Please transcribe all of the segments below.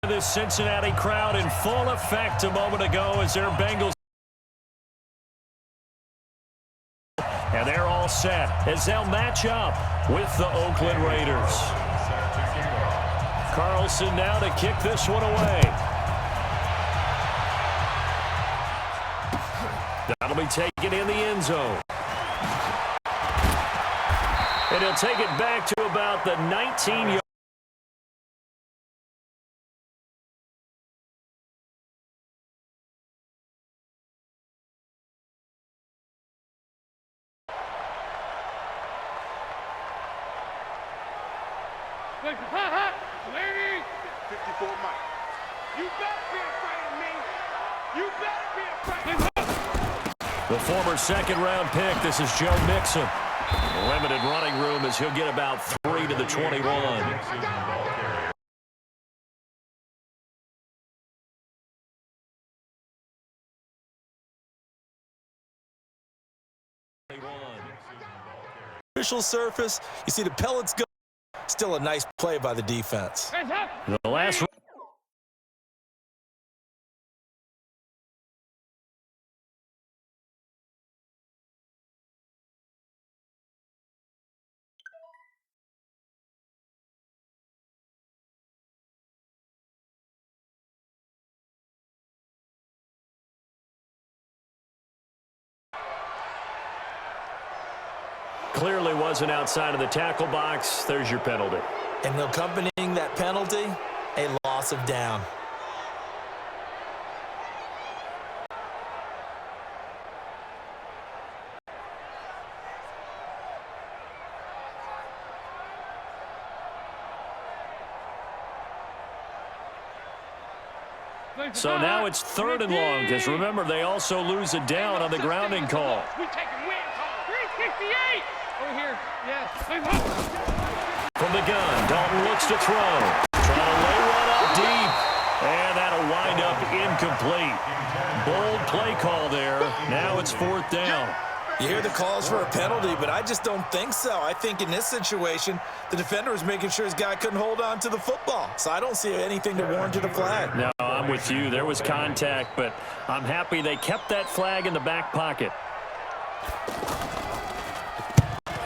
This Cincinnati crowd in full effect a moment ago as their Bengals. And they're all set as they'll match up with the Oakland Raiders. Carlson now to kick this one away. That'll be taken in the end zone. And he'll take it back to about the 19-yard. Lady, 54 Mike. You better be afraid of me. You better be afraid of me. The former second-round pick, this is Joe Mixon. Limited running room as he'll get about 3 to the 21. Official surface, you see the pellets go. Still a nice play by the defense. The last. Clearly wasn't outside of the tackle box. There's your penalty. And accompanying that penalty, a loss of down. So now it's 3rd and long, because remember, they also lose a down on the grounding call. We taking win call. 368. Over here. Yes. From the gun, Dalton looks to throw. Trying to lay one up deep. And that'll wind up incomplete. Bold play call there. Now it's 4th down. You hear the calls for a penalty, but I just don't think so. I think in this situation, the defender was making sure his guy couldn't hold on to the football. So I don't see anything to warrant a flag. No, I'm with you. There was contact, but I'm happy they kept that flag in the back pocket.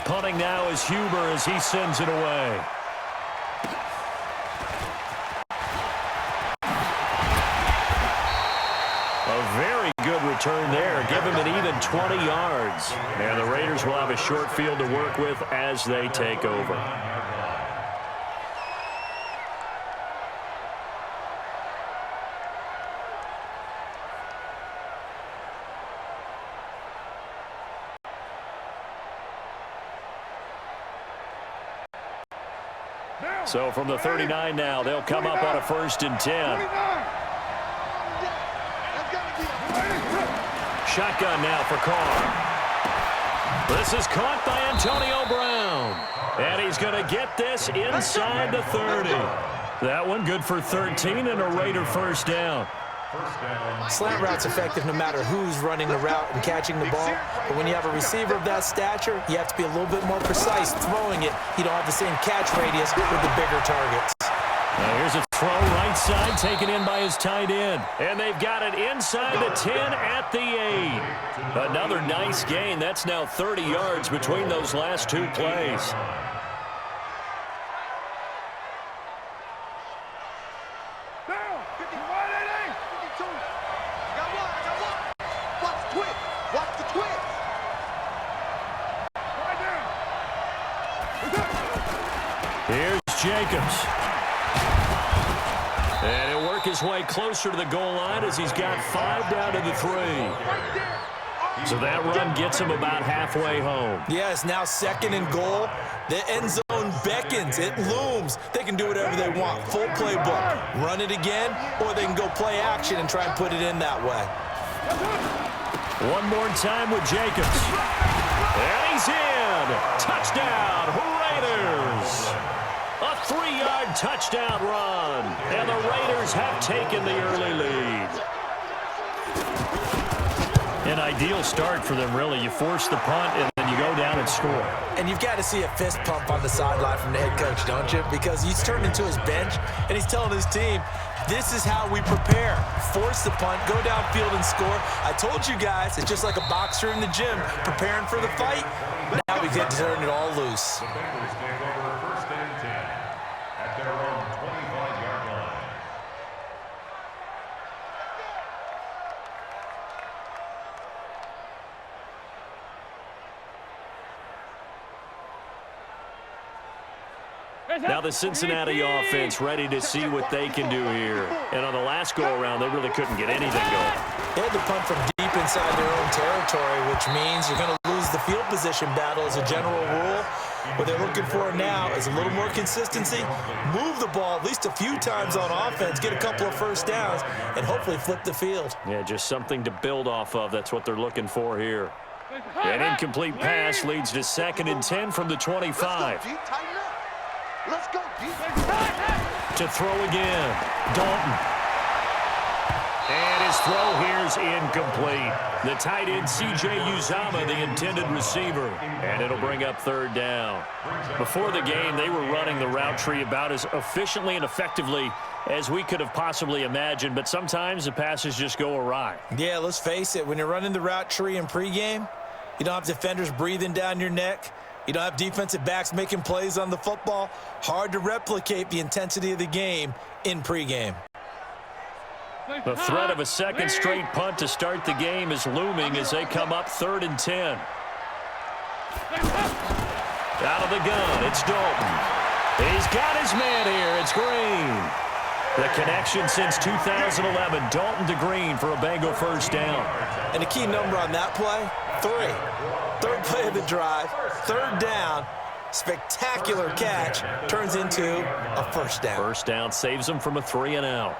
Punting now is Huber as he sends it away. A very good return there. Give him an even 20 yards. And the Raiders will have a short field to work with as they take over. So from the 39 now, they'll come up on a 1st and 10. Shotgun now for Carr. This is caught by Antonio Brown. And he's going to get this inside the 30. That one good for 13 and a Raider 1st down. Slant route's effective no matter who's running the route and catching the ball. But when you have a receiver of that stature, you have to be a little bit more precise throwing it. You don't have the same catch radius with the bigger targets. Now here's a throw right side taken in by his tight end. And they've got it inside the 10 at the 8. Another nice gain. That's now 30 yards between those last 2 plays. Here's Jacobs. And he'll work his way closer to the goal line as he's got 5 down to the 3. So that run gets him about halfway home. Yeah, it's now 2nd and goal. The end zone beckons. It looms. They can do whatever they want. Full playbook. Run it again, or they can go play action and try and put it in that way. One more time with Jacobs. And he's in. Touchdown, Raiders. A 3-yard touchdown run. And the Raiders have taken the early lead. An ideal start for them, really. You force the punt, and then you go down and score. And you've got to see a fist pump on the sideline from the head coach, don't you? Because he's turned into his bench, and he's telling his team, this is how we prepare. Force the punt, go downfield and score. I told you guys, it's just like a boxer in the gym preparing for the fight. Now we get to turn it all loose. The Bengals take over first and 10 at their own 25-yard line. Now the Cincinnati offense ready to see what they can do here. And on the last go-around, they really couldn't get anything going. They had to punt from deep inside their own territory, which means you're going to lose the field position battle as a general rule. What they're looking for now is a little more consistency, move the ball at least a few times on offense, get a couple of first downs, and hopefully flip the field. Yeah, just something to build off of. That's what they're looking for here. An incomplete pass leads to 2nd and 10 from the 25. Let's go, To throw again, Dalton. And his throw here's incomplete. The tight end, C.J. Uzomah, the intended receiver. And it'll bring up 3rd down. Before the game, they were running the route tree about as efficiently and effectively as we could have possibly imagined. But sometimes the passes just go awry. Yeah, let's face it. When you're running the route tree in pregame, you don't have defenders breathing down your neck. You don't have defensive backs making plays on the football. Hard to replicate the intensity of the game in pregame. The threat of a second straight punt to start the game is looming as they come up 3rd and 10. Out of the gun, it's Dalton. He's got his man here. It's Green. The connection since 2011, Dalton to Green for a Bengal first down. And the key number on that play, 3. 3rd play of the drive, 3rd down, spectacular catch, turns into a first down. First down saves them from a 3 and out.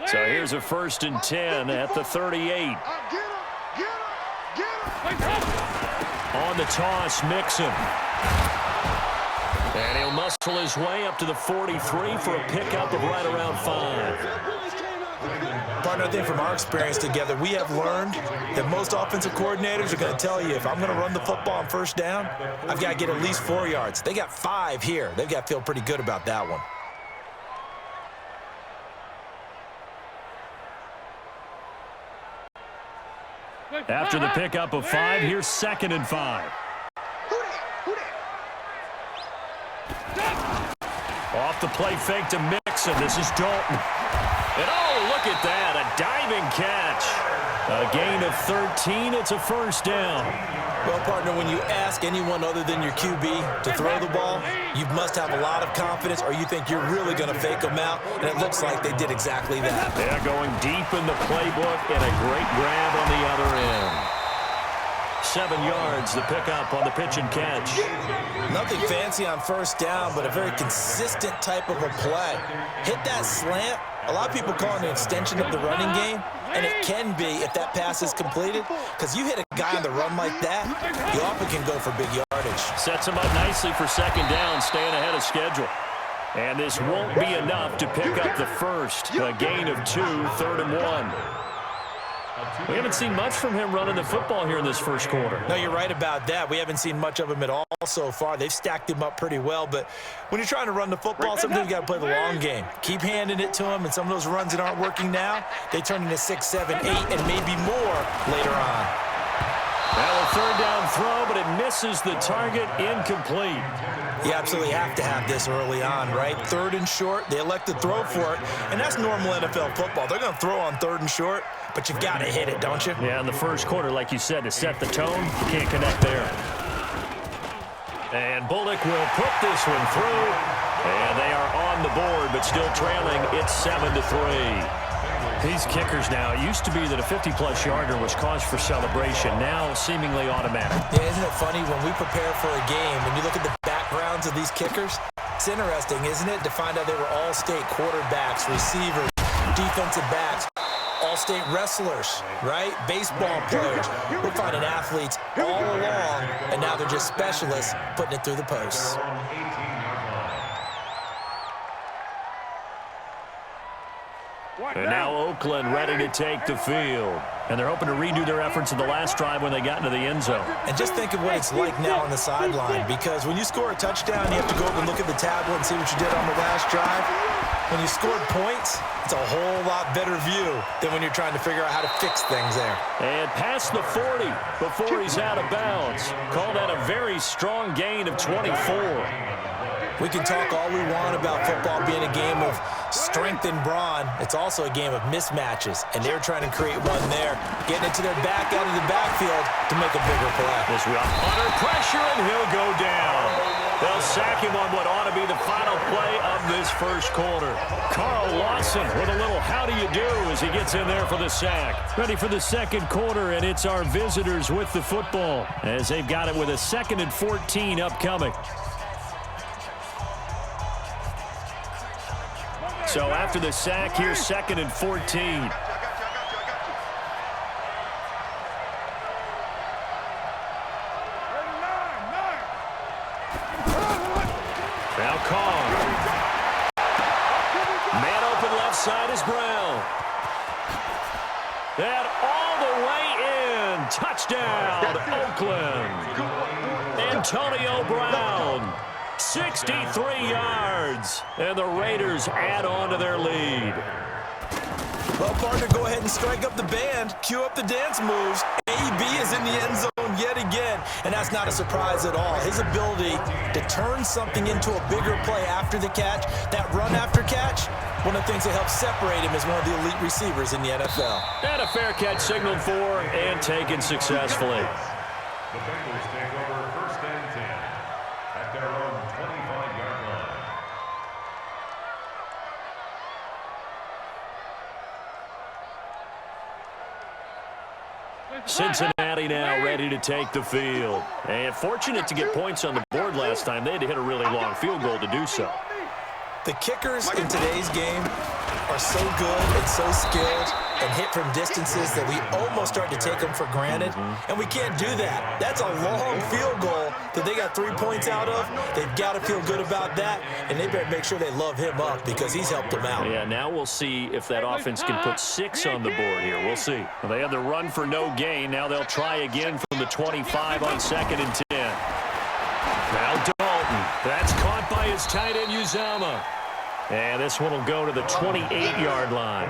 So here's a 1st and 10 at the 38. On the toss, Mixon. And he'll muscle his way up to the 43 for a pickup of right around 5. Partner, I think from our experience together, we have learned that most offensive coordinators are going to tell you, if I'm going to run the football on first down, I've got to get at least 4 yards. They got 5 here. They've got to feel pretty good about that one. After the pickup of 5, here's 2nd and 5. Off the play fake to Mixon. This is Dalton. And oh, look at that, a diving catch. A gain of 13, it's a first down. Well, partner, when you ask anyone other than your QB to throw the ball, you must have a lot of confidence or you think you're really going to fake them out, and it looks like they did exactly that. They're going deep in the playbook and a great grab on the other end. 7 yards, the pickup on the pitch and catch. Nothing fancy on first down, but a very consistent type of a play. Hit that slant. A lot of people call it an extension of the running game, and it can be if that pass is completed, because you hit a guy on the run like that, you often can go for big yardage. Sets him up nicely for 2nd down, staying ahead of schedule. And this won't be enough to pick up the first. A gain of 2, 3rd and 1. We haven't seen much from him running the football here in this first quarter. No, you're right about that. We haven't seen much of him at all so far. They've stacked him up pretty well, but when you're trying to run the football, sometimes you got to play the long game. Keep handing it to him, and some of those runs that aren't working now, they turn into 6, 7, 8, and maybe more later on. Now a 3rd down throw, but it misses the target, incomplete. You absolutely have to have this early on, right? 3rd and short, they elect to throw for it, and that's normal NFL football. They're going to throw on 3rd and short, but you've got to hit it, don't you? Yeah, in the first quarter, like you said, to set the tone, you can't connect there. And Bullock will put this one through, and they are on the board, but still trailing. It's 7-3. These kickers now, it used to be that a 50-plus yarder was cause for celebration, now seemingly automatic. Yeah, isn't it funny when we prepare for a game, when you look at the backgrounds of these kickers, it's interesting, isn't it, to find out they were all-state quarterbacks, receivers, defensive backs, all-state wrestlers, right? Baseball players. We're finding athletes all along, and now they're just specialists putting it through the posts. And now Oakland ready to take the field. And they're hoping to redo their efforts in the last drive when they got into the end zone. And just think of what it's like now on the sideline, because when you score a touchdown, you have to go up and look at the tablet and see what you did on the last drive. When you scored points, it's a whole lot better view than when you're trying to figure out how to fix things there. And past the 40 before he's out of bounds. Call that a very strong gain of 24. We can talk all we want about football being a game of strength and brawn. It's also a game of mismatches, and they're trying to create one there, getting it to their back out of the backfield to make a bigger play. This route under pressure, and he'll go down. They'll sack him on what ought to be the final play of this first quarter. Carl Lawson with a little how do you do as he gets in there for the sack. Ready for the second quarter, and it's our visitors with the football as they've got it with a 2nd and 14 upcoming. So after the sack, here's 2nd and 14. Now Carr. Man open left side is Brown. And all the way in. Touchdown, Oakland. Antonio Brown. 63 yards, and the Raiders add on to their lead. Well, partner, go ahead and strike up the band, cue up the dance moves. AB is in the end zone yet again, and that's not a surprise at all. His ability to turn something into a bigger play after the catch, that run after catch, one of the things that helps separate him as one of the elite receivers in the NFL. And a fair catch signaled for and taken successfully. The Bengals take over 1st and 10 at their own 25-yard line. Cincinnati now ready to take the field. And fortunate to get points on the board last time. They had to hit a really long field goal to do so. The kickers in today's game are so good and so skilled and hit from distances that we almost start to take them for granted, and we can't do that. That's a long field goal that they got 3 points out of. They've got to feel good about that, and they better make sure they love him up because he's helped them out. Yeah, now we'll see if that offense can put 6 on the board here. We'll see. Well, they had the run for no gain. Now they'll try again from the 25 on 2nd and 10. Now Dalton. That's caught by his tight end, Uzama. And this one will go to the 28-yard line.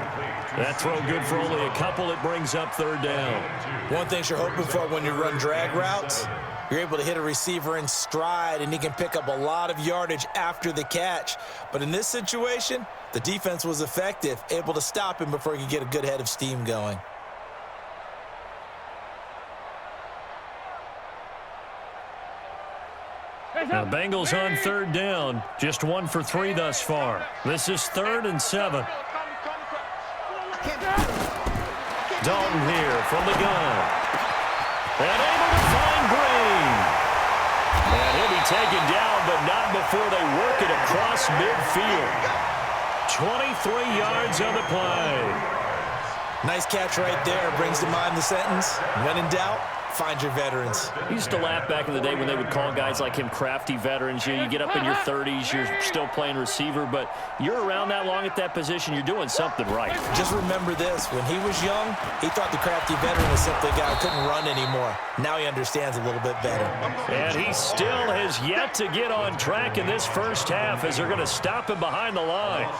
That throw good for only a couple. It brings up 3rd down. One thing you're hoping for when you run drag routes, you're able to hit a receiver in stride, and he can pick up a lot of yardage after the catch. But in this situation, the defense was effective, able to stop him before he could get a good head of steam going. The Bengals on 3rd down. Just 1 for 3 thus far. This is 3rd and 7. Dalton here from the gun. And able to find Green. And he'll be taken down, but not before they work it across midfield. 23 yards on the play. Nice catch right there. Brings to mind the sentence, when in doubt, find your veterans. I used to laugh back in the day when they would call guys like him crafty veterans. You get up in your 30s, you're still playing receiver, but you're around that long at that position, you're doing something right. Just remember this. When he was young, he thought the crafty veteran was simply a guy who couldn't run anymore. Now he understands a little bit better. And he still has yet to get on track in this first half as they're going to stop him behind the line.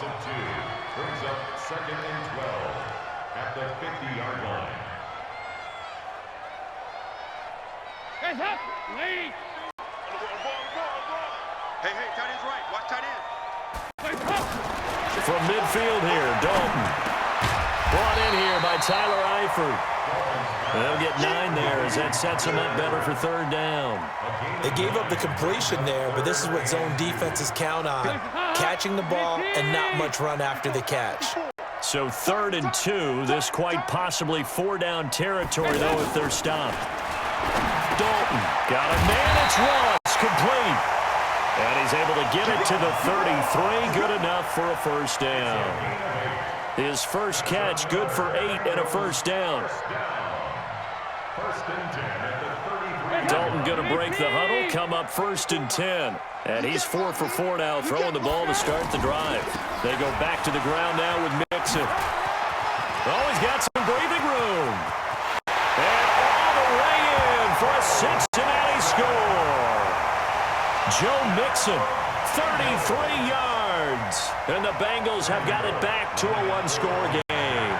Brings up 2nd and 12 at the 50-yard line. Hey, tight end's right. Watch tight end. From midfield here, Dalton. Brought in here by Tyler Eifert. They'll get 9 there as that sets them up better for 3rd down. They gave up the completion there, but this is what zone defenses count on. Catching the ball and not much run after the catch. So 3rd and 2. This quite possibly 4-down territory, though, if they're stopped. Dalton got a man. It's Ross, complete. And he's able to get it to the 33. Good enough for a 1st down. His first catch, good for 8 and a 1st down. 1st and 10 at the 33. Dalton going to break the huddle, come up 1st and 10. And he's 4 for 4 now, throwing the ball to start the drive. They go back to the ground now with mixed Mixon. Oh, he's got some breathing room. And all the way in for a Cincinnati score. Joe Mixon, 33 yards. And the Bengals have got it back to a one-score game.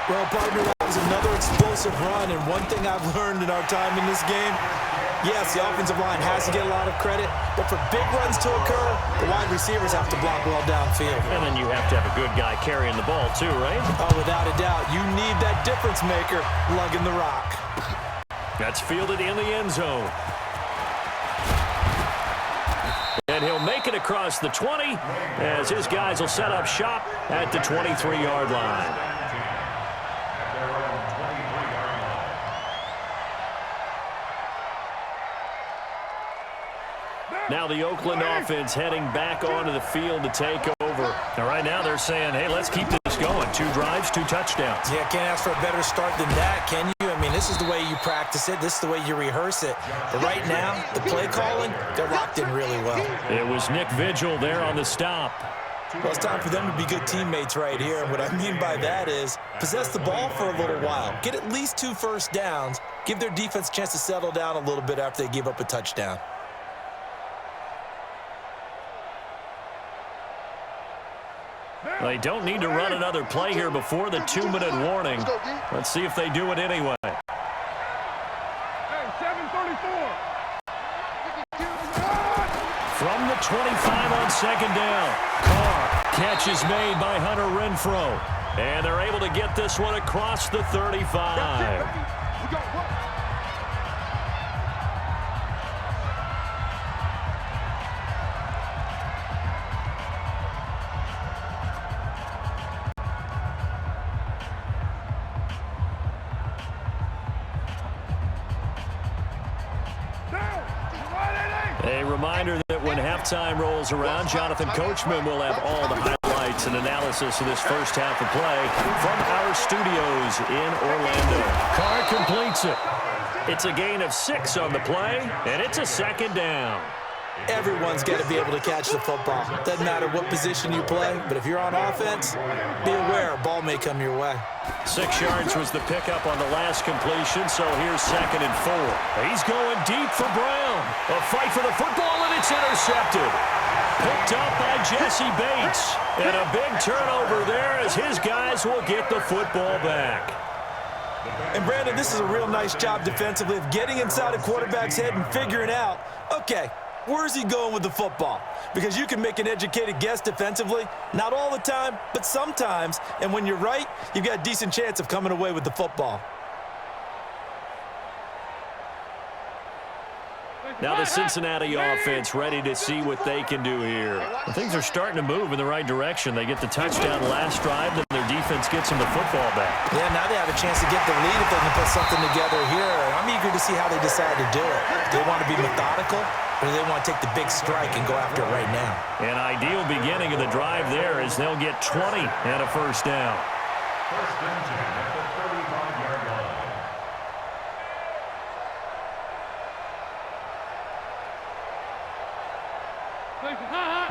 Well, partner, that was another explosive run, and one thing I've learned in our time in this game, yes, the offensive line has to get a lot of credit, but for big runs to occur, the wide receivers have to block well downfield. And then you have to have a good guy carrying the ball too, right? Oh, without a doubt. You need that difference maker lugging the rock. That's fielded in the end zone. And he'll make it across the 20 as his guys will set up shop at the 23-yard line. Now the Oakland offense heading back onto the field to take over. Now right now they're saying, hey, let's keep this going. 2 drives, 2 touchdowns. Yeah, can't ask for a better start than that, can you? I mean, this is the way you practice it. This is the way you rehearse it. But right now, the play calling, they're locked in really well. It was Nick Vigil there on the stop. Well, it's time for them to be good teammates right here. And what I mean by that is possess the ball for a little while. Get at least 2 first downs. Give their defense a chance to settle down a little bit after they give up a touchdown. They don't need to run another play here before the 2-minute warning. Let's see if they do it anyway. Hey, 7:34. From the 25 on second down. Carr, catch is made by Hunter Renfrow. And they're able to get this one across the 35. We got what? A reminder that when halftime rolls around, Jonathan Coachman will have all the highlights and analysis of this first half of play from our studios in Orlando. Carr completes it. It's a gain of 6 on the play, and it's a second down. Everyone's got to be able to catch the football. Doesn't matter what position you play, but if you're on offense, be aware a ball may come your way. 6 yards was the pickup on the last completion, so here's 2nd and 4. He's going deep for Brown. A fight for the football, and it's intercepted. Picked up by Jesse Bates. And a big turnover there as his guys will get the football back. And, Brandon, this is a real nice job defensively of getting inside a quarterback's head and figuring out, okay, where's he going with the football? Because you can make an educated guess defensively. Not all the time, but sometimes. And when you're right, you've got a decent chance of coming away with the football. Now the Cincinnati offense ready to see what they can do here. Well, things are starting to move in the right direction. They get the touchdown last drive, then their defense gets them the football back. Yeah, now they have a chance to get the lead if they can put something together here. I'm eager to see how they decide to do it. Do they want to be methodical, or do they want to take the big strike and go after it right now? An ideal beginning of the drive there is they'll get 20 and a first down. First and 10 at the 35-yard line.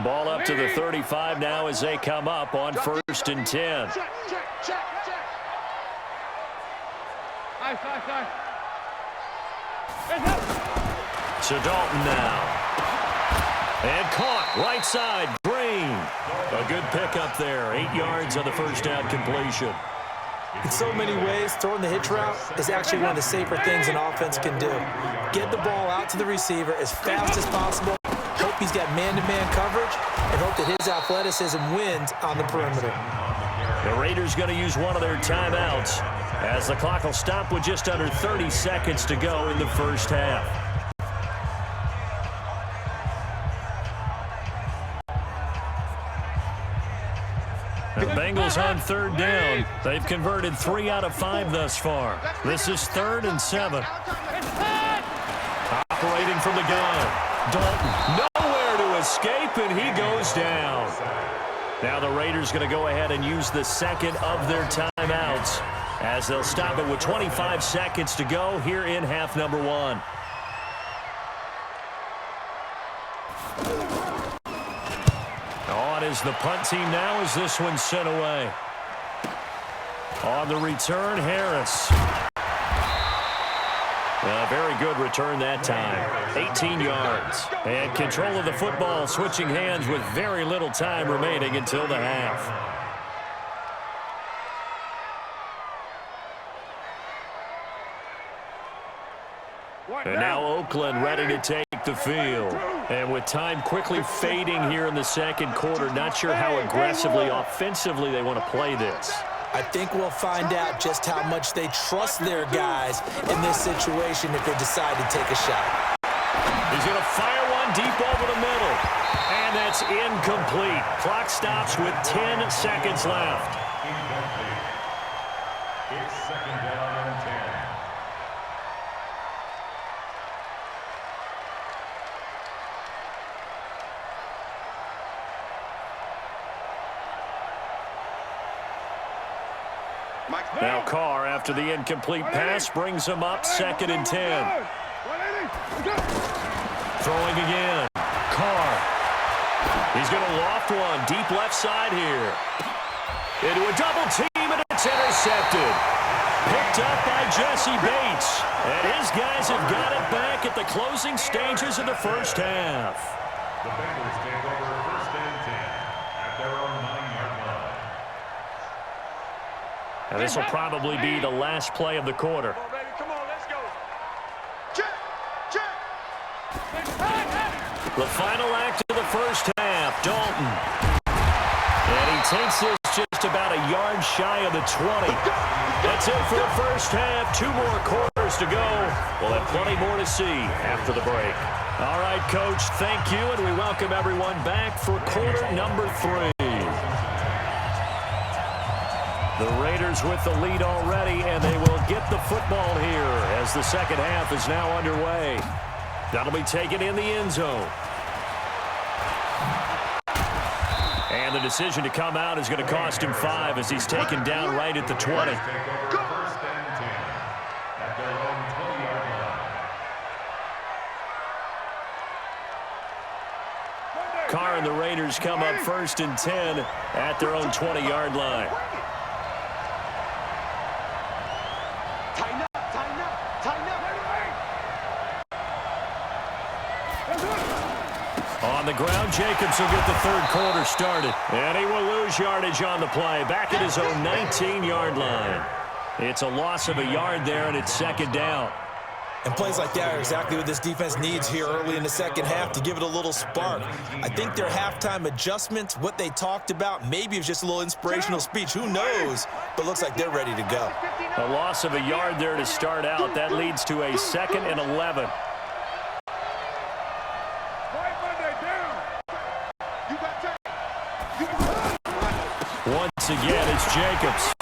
Ball up to the 35 now as they come up on 1st and 10. Check. To Dalton now. And caught right side, Green. A good pickup there. 8 yards on the first down completion. In so many ways, throwing the hitch route is actually one of the safer things an offense can do. Get the ball out to the receiver as fast as possible. Hope he's got man-to-man coverage, and hope that his athleticism wins on the perimeter. The Raiders going to use one of their timeouts as the clock will stop with just under 30 seconds to go in the first half. The Bengals on 3rd down. They've converted 3 out of 5 thus far. This is 3rd and 7. Operating from the gun. Dalton nowhere to escape, and he goes down. Now the Raiders going to go ahead and use the second of their timeouts as they'll stop it with 25 seconds to go here in half number 1. as the punt team now as this one sent away. On the return, Harris. A very good return that time. 18 yards. And control of the football switching hands with very little time remaining until the half. And now Oakland ready to take the field. And with time quickly fading here in the second quarter, not sure how aggressively, offensively they want to play this. I think we'll find out just how much they trust their guys in this situation if they decide to take a shot. He's going to fire one deep over the middle. And that's incomplete. Clock stops with 10 seconds left. Incomplete. It's second down and 10. Now Carr, after the incomplete pass, brings him up 2nd and 10. Throwing again. Carr. He's going to loft one deep left side here. Into a double team, and it's intercepted. Picked up by Jesse Bates. And his guys have got it back at the closing stages of the first half. The Bengals take over 1st and 10 at their own 9-yard line. And this will probably be the last play of the quarter. Come on, baby. Come on, let's go. Check, check. The final act of the first half, Dalton. And he takes this just about a yard shy of the 20. That's it for the first half. 2 more quarters to go. We'll have plenty more to see after the break. All right, Coach, thank you, and we welcome everyone back for quarter number 3. The Raiders with the lead already, and they will get the football here as the second half is now underway. That'll be taken in the end zone. And the decision to come out is going to cost him 5 as he's taken down right at the 20. Take over 1st and 10 at their own 20-yard line. Carr and the Raiders come up 1st and 10 at their own 20-yard line. Tighten up, tighten up, tighten up. On the ground, Jacobs will get the third quarter started. And he will lose yardage on the play, back at his own 19-yard line. It's a loss of a yard there, and it's 2nd down. And plays like that are exactly what this defense needs here early in the second half to give it a little spark. I think their halftime adjustments, what they talked about, maybe it was just a little inspirational speech. Who knows? But looks like they're ready to go. A loss of a yard there to start out. That leads to a 2nd and 11. Once again, it's Jacobs.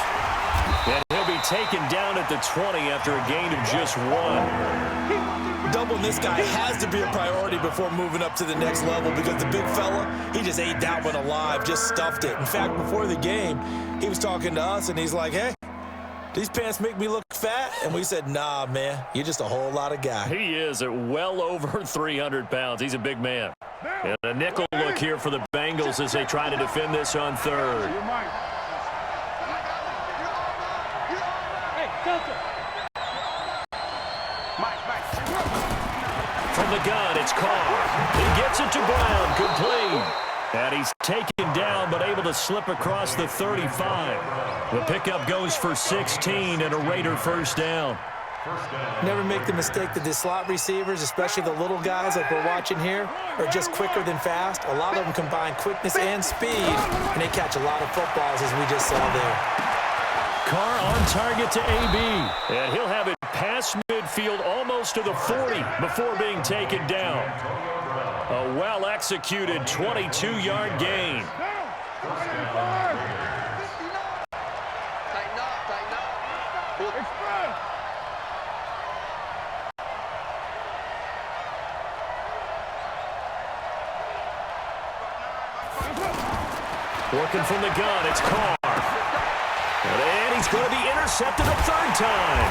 And he'll be taken down at the 20 after a gain of just 1. Doubling this guy has to be a priority before moving up to the next level because the big fella, he just ate that one alive, just stuffed it. In fact, before the game, he was talking to us, and he's like, hey, these pants make me look fat? And we said, nah, man, you're just a whole lot of guy. He is at well over 300 pounds. He's a big man. And a nickel look here for the Bengals as they try to defend this on 3rd. From the gun, it's Carr. He gets it to Brown, complete. And he's taken down but able to slip across the 35. The pickup goes for 16 and a Raider first down. Never make the mistake that the slot receivers, especially the little guys like we're watching here, are just quicker than fast. A lot of them combine quickness and speed, and they catch a lot of footballs, as we just saw there. Carr on target to AB, and he'll have it past midfield almost to the 40 before being taken down. A well-executed 22-yard gain. Working from the gun, it's Carr. And he's going to be intercepted a 3rd time.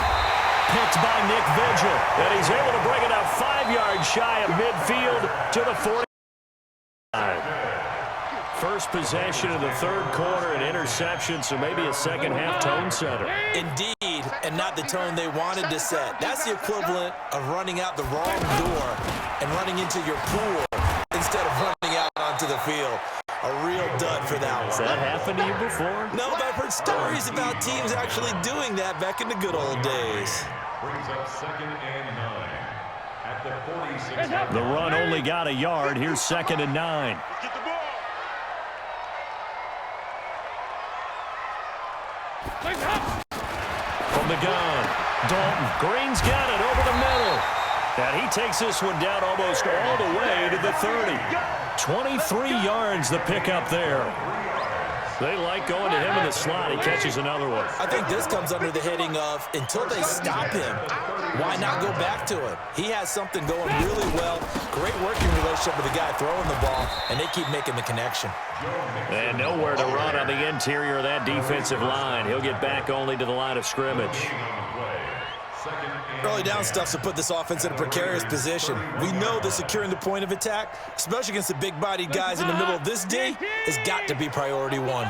Picked by Nick Vigil. And he's able to bring it up 5 yards shy of midfield to the 45. 1st first possession of the third quarter, an interception, so maybe a second-half tone setter. Indeed, and not the tone they wanted to set. That's the equivalent of running out the wrong door and running into your pool instead of running out onto the field. A real dud for that one. Has that happened to you before? No, but I've heard stories about teams actually doing that back in the good old days. Brings up 2nd and 9 at the 46. The run only got a yard. Here's 2nd and 9. Get the ball. From the gun, Dalton. Green's got it over the middle. And he takes this one down almost all the way to the 30. 23 yards the pickup there. They like going to him in the slot. He catches another one. I think this comes under the heading of until they stop him, why not go back to him? He has something going really well. Great working relationship with the guy throwing the ball, and they keep making the connection. And nowhere to run on the interior of that defensive line. He'll get back only to the line of scrimmage. Early down stuff to put this offense in a precarious position. We know that securing the point of attack, especially against the big-bodied guys in the middle of this D, has got to be priority one.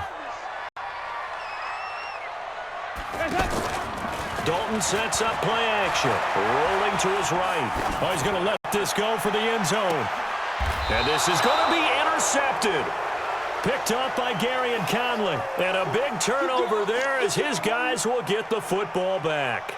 Dalton sets up play action. Rolling to his right. Oh, he's going to let this go for the end zone. And this is going to be intercepted. Picked up by Gary and Conley. And a big turnover there as his guys will get the football back.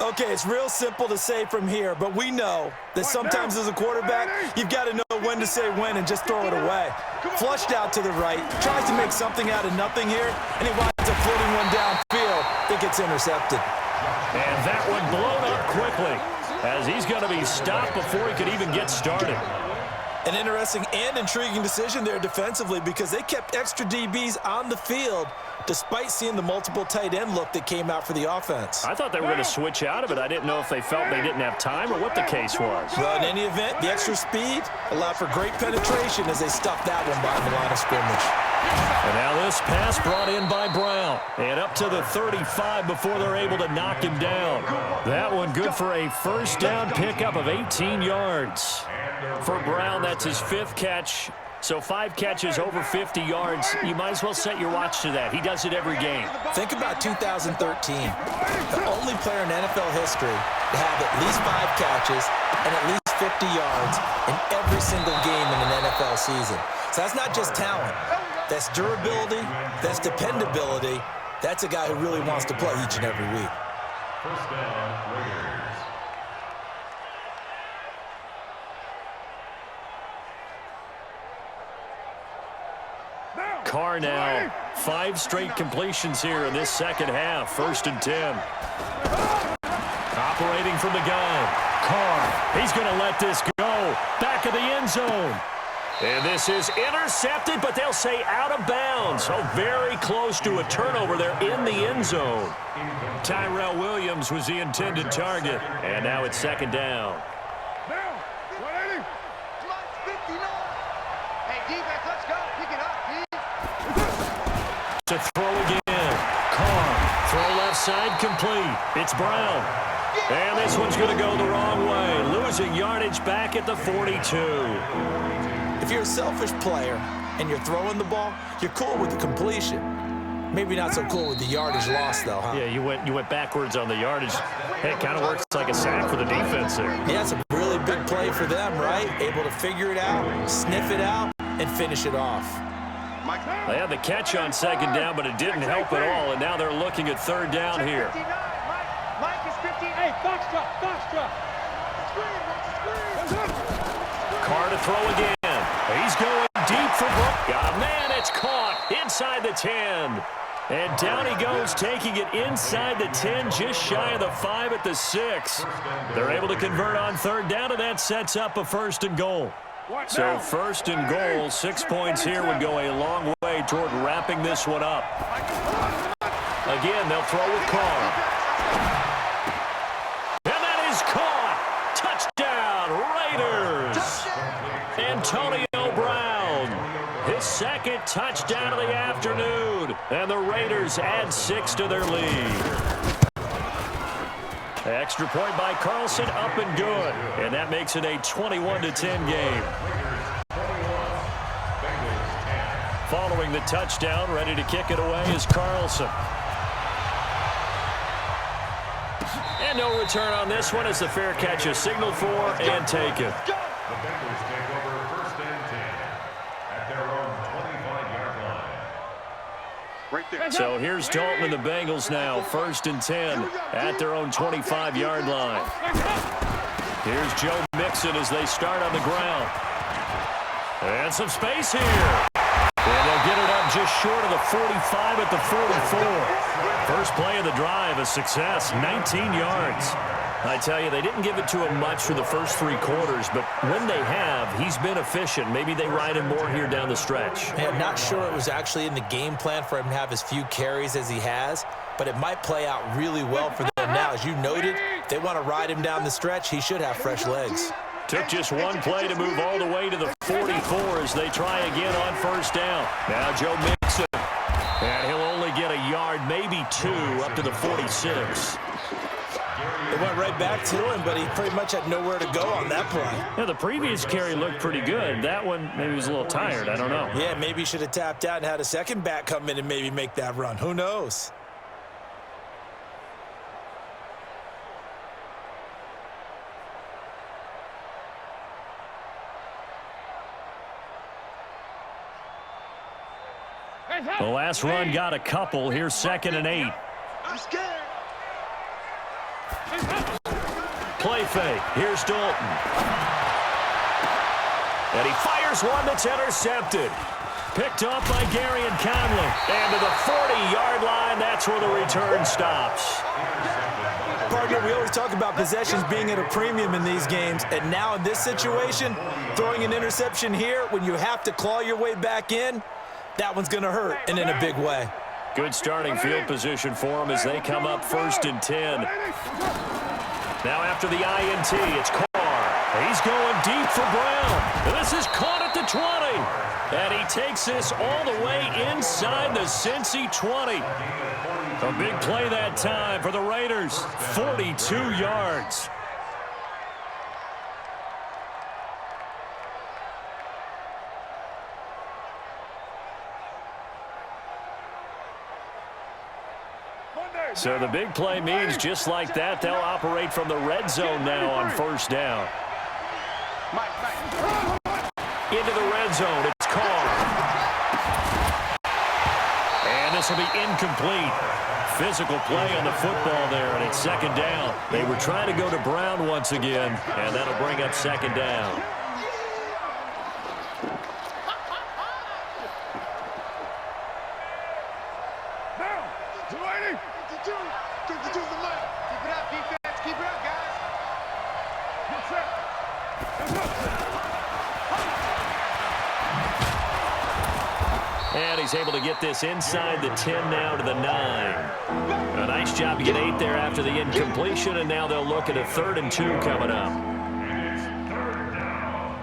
Okay, it's real simple to say from here, but we know that sometimes as a quarterback, you've got to know when to say when and just throw it away. Flushed out to the right, tries to make something out of nothing here, and he winds up floating one downfield. It gets intercepted. And that one blown up quickly as he's going to be stopped before he could even get started. An interesting and intriguing decision there defensively because they kept extra DBs on the field despite seeing the multiple tight end look that came out for the offense. I thought they were going to switch out of it. I didn't know if they felt they didn't have time or what the case was. Well, in any event, the extra speed allowed for great penetration as they stuffed that one behind the line of scrimmage. And now this pass brought in by Brown. And up to the 35 before they're able to knock him down. That one good for a first down pickup of 18 yards. For Brown, that's his 5th catch. So 5 catches over 50 yards. You might as well set your watch to that. He does it every game. Think about 2013. The only player in NFL history to have at least 5 catches and at least 50 yards in every single game in an NFL season. So that's not just talent. That's durability. That's dependability. That's a guy who really wants to play each and every week. First down, Raiders. Carr now, 5 straight completions here in this second half. 1st and 10. Operating from the gun. Carr, he's going to let this go. Back of the end zone. And this is intercepted, but they'll say out of bounds. So very close to a turnover there in the end zone. Tyrell Williams was the intended target. And now it's 2nd down. To throw again. Carr. Throw left side complete. It's Brown. And this one's going to go the wrong way. Losing yardage back at the 42. If you're a selfish player and you're throwing the ball, you're cool with the completion. Maybe not so cool with the yardage loss, though, huh? Yeah, you went backwards on the yardage. Hey, it kind of works like a sack for the defense there. Yeah, it's a really big play for them, right? Able to figure it out, sniff it out, and finish it off. They had the catch on 2nd down, but it didn't help at all, and now they're looking at 3rd down here. Mike is 15. Hey, Foxtrot. Carr to throw again. He's going deep for Brook. Got a man. It's caught inside the 10. And down he goes, taking it inside the 10, just shy of the 5 at the 6. They're able to convert on 3rd down, and that sets up a 1st and goal. So 1st and goal, 6 points here would go a long way toward wrapping this one up. Again, they'll throw with Carr. And that is caught. Touchdown, Raiders. Antonio Brown, his 2nd touchdown of the afternoon. And the Raiders add 6 to their lead. Extra point by Carlson, up and good. And that makes it a 21-10 game. scoring the touchdown. Ready to kick it away is Carlson. And no return on this one as the fair catch is signaled for and taken. The Bengals take over first and 10 at their own 25-yard line. Right there. So here's Dalton and the Bengals now, first and 10 at their own 25-yard line. Here's Joe Mixon as they start on the ground. And some space here. And they'll get it up just short of the 45 at the 44. First play of the drive, a success, 19 yards. I tell you, they didn't give it to him much for the first 3 quarters, but when they have, he's been efficient. Maybe they ride him more here down the stretch. Man, not sure it was actually in the game plan for him to have as few carries as he has, but it might play out really well for them now. As you noted, if they want to ride him down the stretch, he should have fresh legs. Took just one play to move all the way to the 44 as they try again on first down. Now Joe Mixon, and he'll only get a yard, maybe 2, up to the 46. It went right back to him, but he pretty much had nowhere to go on that play. Yeah, the previous carry looked pretty good. That one, maybe he was a little tired. I don't know. Yeah, maybe he should have tapped out and had a second back come in and maybe make that run. Who knows? The last run got a couple. Here's 2nd and 8. I'm scared. Play fake. Here's Dalton. And he fires one that's intercepted. Picked up by Gary and Conley. And to the 40-yard line, that's where the return stops. Partner, we always talk about possessions being at a premium in these games, and now in this situation, throwing an interception here when you have to claw your way back in, that one's going to hurt, and in a big way. Good starting field position for them as they come up 1st and 10. Now after the INT, it's Carr. He's going deep for Brown. And this is caught at the 20. And he takes this all the way inside the Cincy 20. A big play that time for the Raiders. 42 yards. So the big play means just like that, they'll operate from the red zone now on first down. Into the red zone, it's Carr. And this will be incomplete. Physical play on the football there, and it's 2nd down. They were trying to go to Brown once again, and that'll bring up 2nd down. And he's able to get this inside the 10 now to the 9. A nice job to get 8 there after the incompletion, and now they'll look at a 3rd and 2 coming up. It's 3rd down.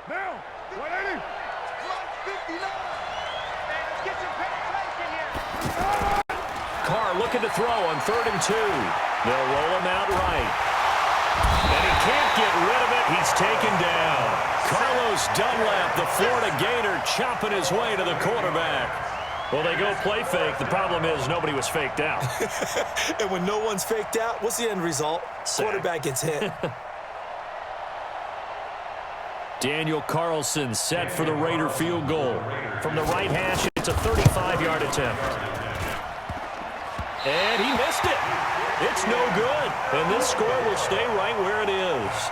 Now, 180. 159. Let's get some penetration here. Carr looking to throw on 3rd and 2. They'll roll him out right. And he can't get rid of it. He's taken down. Carlos Dunlap, the Florida Gator, chopping his way to the quarterback. Well, they go play fake. The problem is nobody was faked out. And when no one's faked out, what's the end result? Sack. Quarterback gets hit. Daniel Carlson set for the Raider field goal. From the right hash, it's a 35-yard attempt. And he missed it. It's no good. And this score will stay right where it is.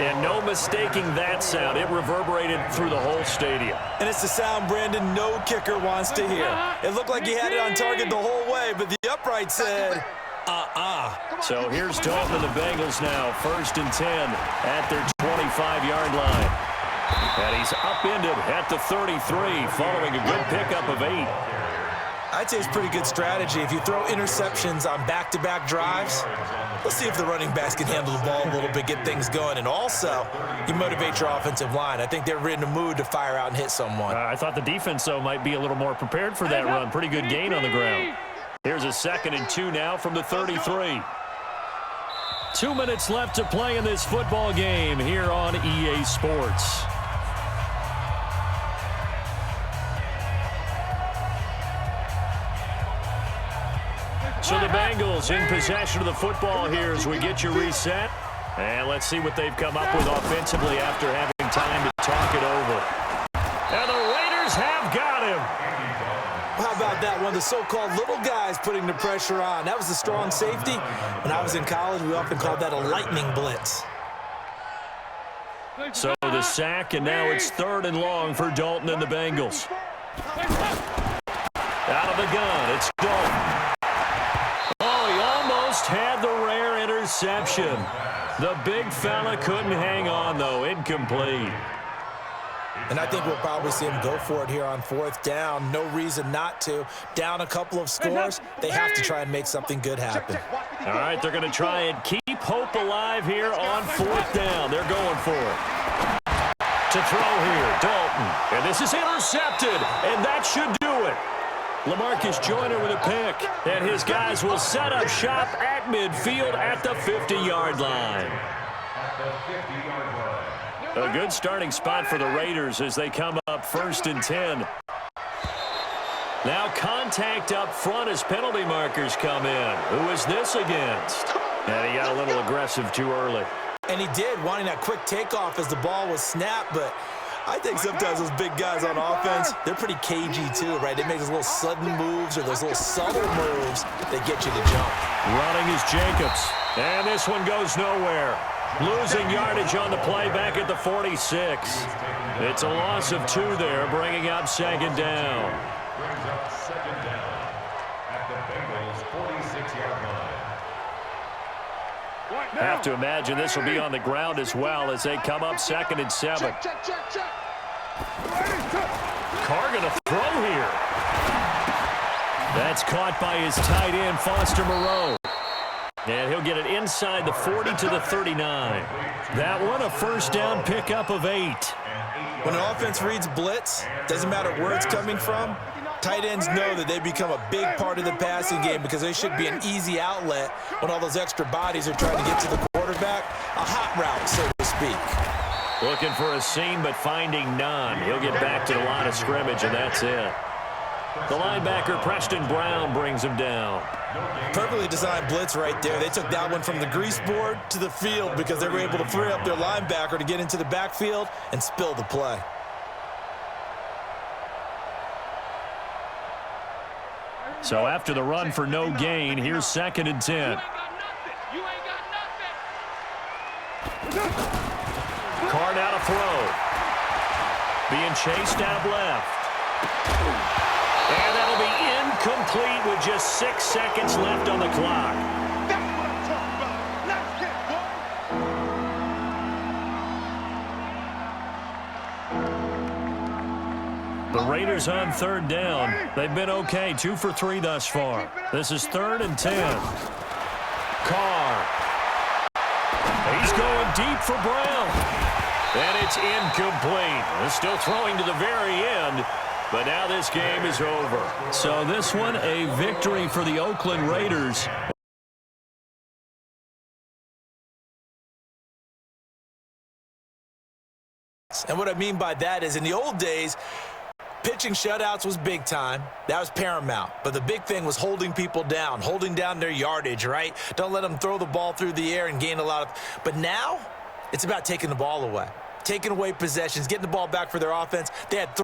And no mistaking that sound. It reverberated through the whole stadium. And it's the sound Brandon no kicker wants to hear. It looked like he had it on target the whole way, but the upright said, So here's Dalton and the Bengals now. 1st and 10 at their 25-yard line. And he's upended at the 33 following a good pickup of 8. I'd say it's pretty good strategy. If you throw interceptions on back-to-back drives, let's see if the running backs can handle the ball a little bit, get things going. And also, you motivate your offensive line. I think they're in the mood to fire out and hit someone. I thought the defense, though, might be a little more prepared for that run. Pretty good gain on the ground. Here's a 2nd and 2 now from the 33. 2 minutes left to play in this football game here on EA Sports. So the Bengals in possession of the football here as we get you reset. And let's see what they've come up with offensively after having time to talk it over. And the Raiders have got him. How about that? One of the so-called little guys putting the pressure on. That was a strong safety. When I was in college, we often called that a lightning blitz. So the sack, and now it's 3rd and long for Dalton and the Bengals. Out of the gun, it's Dalton. Had the rare interception. The big fella couldn't hang on, though. Incomplete. And I think we'll probably see him go for it here on 4th down. No reason not to. Down a couple of scores, they have to try and make something good happen. All right, they're going to try and keep hope alive here on 4th down. They're going for it. To throw here, Dalton. And this is intercepted, and that should do it. LaMarcus Joyner with a pick, and his guys will set up shop at midfield at the 50-yard line. A good starting spot for the Raiders as they come up 1st and 10. Now contact up front as penalty markers come in. Who is this against? And he got a little aggressive too early. And he did, wanting that quick takeoff as the ball was snapped, but I think sometimes those big guys on offense, they're pretty cagey too, right? They make those little sudden moves or those little subtle moves that get you to jump. Running is Jacobs. And this one goes nowhere. Losing yardage on the play back at the 46. It's a loss of 2 there, bringing up 2nd down. Brings up 2nd down at the Bengals' 46-yard line. Have to imagine this will be on the ground as well as they come up 2nd and 7. Carr going to throw here. That's caught by his tight end, Foster Moreau. And he'll get it inside the 40 to the 39. That one, a 1st down pickup of 8. When an offense reads blitz, doesn't matter where it's coming from, tight ends know that they become a big part of the passing game because they should be an easy outlet when all those extra bodies are trying to get to the quarterback. A hot route, so to speak. Looking for a seam, but finding none. He'll get back to the line of scrimmage, and that's it. The linebacker, Preston Brown, brings him down. Perfectly designed blitz right there. They took that one from the grease board to the field because they were able to free up their linebacker to get into the backfield and spill the play. So after the run for no gain, here's 2nd and 10. Carr now to throw. Being chased out left. And that'll be incomplete with just 6 seconds left on the clock. That's what I'm talking about. Let's get going. The Raiders on 3rd down. They've been okay, 2 for 3 thus far. This is 3rd and 10. Carr. He's going deep for Brown. And it's incomplete. They're still throwing to the very end. But now this game is over. So this one, a victory for the Oakland Raiders. And what I mean by that is in the old days, pitching shutouts was big time. That was paramount. But the big thing was holding people down, holding down their yardage, right? Don't let them throw the ball through the air and gain a lot of... But now, it's about taking the ball away. Taking away possessions, getting the ball back for their offense. They had